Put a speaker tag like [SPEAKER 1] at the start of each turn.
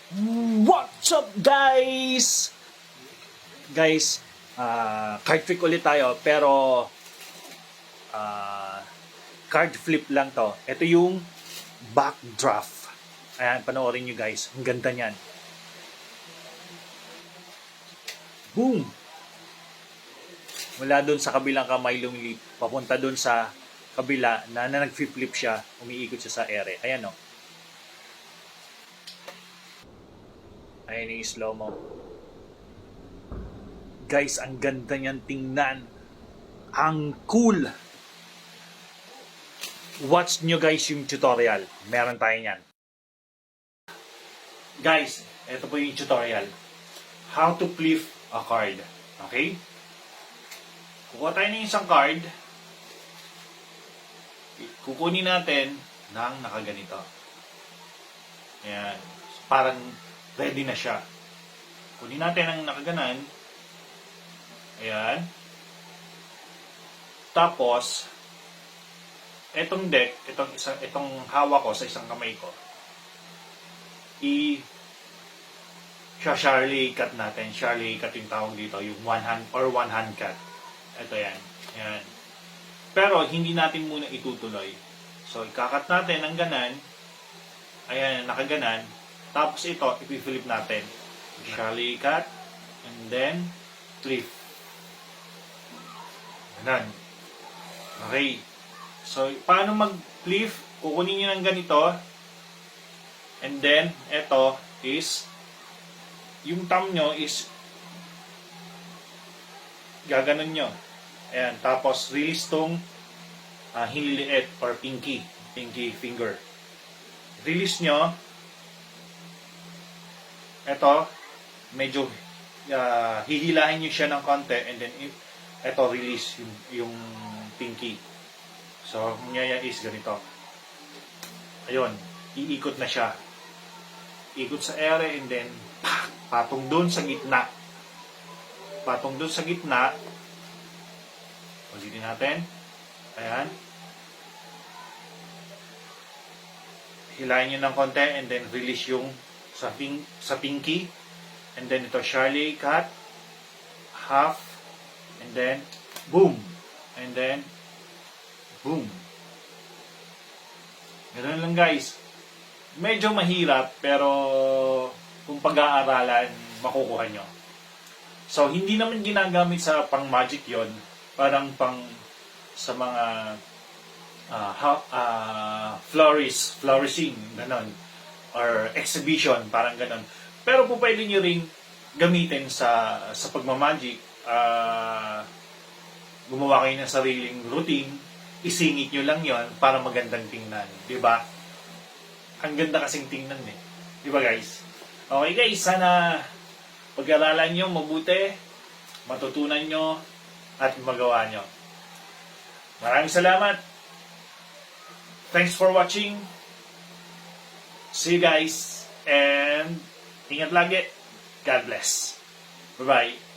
[SPEAKER 1] What's up guys? Guys, card trick ulit tayo pero card flip lang to. Ito yung backdraft. Ayan, panoorin nyo guys. Ang ganda niyan. Boom! Mula doon sa kabilang kamay lumilip, papunta doon sa kabila na nag-flip siya, umiikot siya sa ere. Ayan o. Ayan yung slow mo. Guys, ang ganda niyan tingnan. Ang cool. Watch nyo guys yung tutorial. Meron tayo niyan. Guys, ito po yung tutorial. How to flip a card. Okay? Kukuha tayo ng isang card. Kukunin natin ng nakaganito. Ayan. Parang ready na siya. Kunin natin ang nakaganan. Ayan. Tapos, etong deck, itong hawak ko sa isang kamay ko, Charlie cut natin. Charlie cut yung tawag dito, yung one hand or one hand cut. Ito yan. Ayan. Pero, hindi natin muna itutuloy. So, ikakat natin ang ganan. Ayan, nakaganan. Tapos ito, ipiflip natin. Charlie cut. And then, flip. Ganan. Okay. So, paano mag-flip? Kukunin nyo ng ganito. And then, ito is, yung thumb nyo is, gaganon nyo. Ayan. Tapos, release tong hiniliit or pinky finger. Release nyo. Ito, medyo hihilahin nyo siya ng konti and then ito release yung pinky. So, nyaya is ganito. Ayun, iikot na siya. Ikot sa ere and then patong doon sa gitna. Patong doon sa gitna. Ulitin natin. Ayan. Hilahin nyo ng konti and then release yung sa pinky. And then ito, Charlie cut. Half. And then, boom. And then, boom. Ganoon lang guys. Medyo mahirap, pero kung pag-aaralan, makukuha nyo. So, hindi naman ginagamit sa pang magic yon, parang pang sa mga flourishing, ganon. Or exhibition, parang ganon. Pero po pwede nyo rin gamitin sa pagmamagic. Gumawa kayo ng sariling routine, isingit nyo lang yon para magandang tingnan. Diba? Ang ganda kasing tingnan eh. Diba guys? Okay guys, sana pag-aralan nyo mabuti, matutunan nyo, at magawa nyo. Maraming salamat. Thanks for watching. See you guys. And ingat lagi. God bless. Bye-bye.